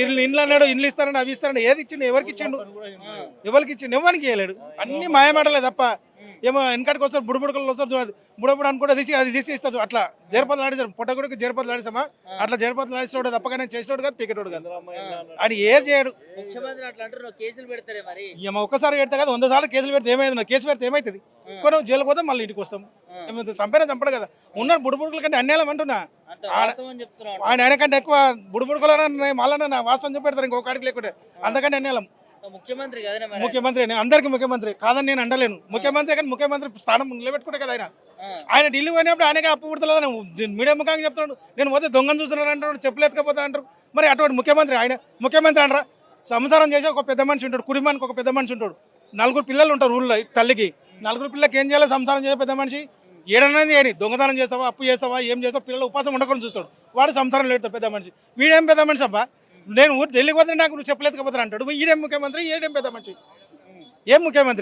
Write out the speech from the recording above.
ఇండ్లు అన్నాడు, ఇండ్లు ఇస్తానని అవి ఇస్తానని ఏది ఇచ్చిండు, ఎవరికి ఇచ్చిండు, ఎవరికి ఇచ్చిండు, ఎవరికి ఇవ్వలేడు. అన్ని మాయమాటలే తప్ప ఏమో వెనకటికి వస్తారు, బుడబుడకలు వస్తారు చూడదు, బుడబుడు అనుకుంటే అది తీసి ఇస్తారు. అట్లా జరపదలు ఆడిస్తారు, పొట్టగుడికి జరపదలు ఆడిస్తామా, అట్లా జరపదలు ఆడిస్తాడు తప్ప కానీ చేసేటోడు కాదు, పీకేటోడు కాదు. ఆయన ఏ చేయడు. ముఖ్యమంత్రి అట్లా అంటారు, కేసులు పెడతారే మరి. ఏమో ఒక్కసారి పెడతా కదా, 100 సార్లు కేసులు పెడితే ఏమైంది, కేసు పెడితే ఏమవుతుంది, కొన్ని జైలు పోతాం, మళ్ళీ ఇంటికి వస్తాం. చంపైనా చంపడు కదా. ఉన్న బుడబుడుకుల కంటే అన్యాయం అంటున్నా, ఆయన కంటే ఎక్కువ బుడబుడుకులన్నా మళ్ళీ వాస్తవం చెప్పెడతారు, ఇంకొక కాడికి లేకుంటే అంతకంటే అన్యాయం. ముఖ్యమంత్రి కదా, ముఖ్యమంత్రి అందరికి ముఖ్యమంత్రి కాదని నేను అండలేను. ముఖ్యమంత్రి కానీ ముఖ్యమంత్రి స్థానం నిలబెట్టుకుంటే కదా ఆయన ఢిల్లీ పోయినప్పుడు ఆయనకే అప్పు పుడతలేదని మీడియా ముఖంగా చెప్తున్నాడు. నేను పోతే దొంగను చూస్తున్నాను అంటాడు, చెప్పులు ఎత్తుకపోతాను అంటారు. మరి అటువంటి ముఖ్యమంత్రి ఆయన ముఖ్యమంత్రి అంటారా? సంసారం చేసి ఒక పెద్ద మనిషి ఉంటాడు, కుటుంబానికి ఒక పెద్ద మనిషి ఉంటాడు, 4 పిల్లలు ఉంటారు ఊళ్ళో, తల్లికి 4 పిల్లలకి ఏం చేయాలో సంసారం చేసే పెద్ద మనిషి ఏడన్నది అని దొంగతనం చేస్తావా, అప్పు చేస్తావా, ఏం చేస్తావు, పిల్లలు ఉపాసం ఉండకుండా చూస్తాడు, వాడు సంసారం లేడుతాడు పెద్ద మనిషి. వీడేం పెద్ద మనిషి అబ్బా, నేను ఢిల్లీకి పోతే నాకు నువ్వు చెప్పలేకపోతాను అంటాడు. ఈడేం ముఖ్యమంత్రి, ఏడేం పెద్ద మనిషి, ఏం ముఖ్యమంత్రి.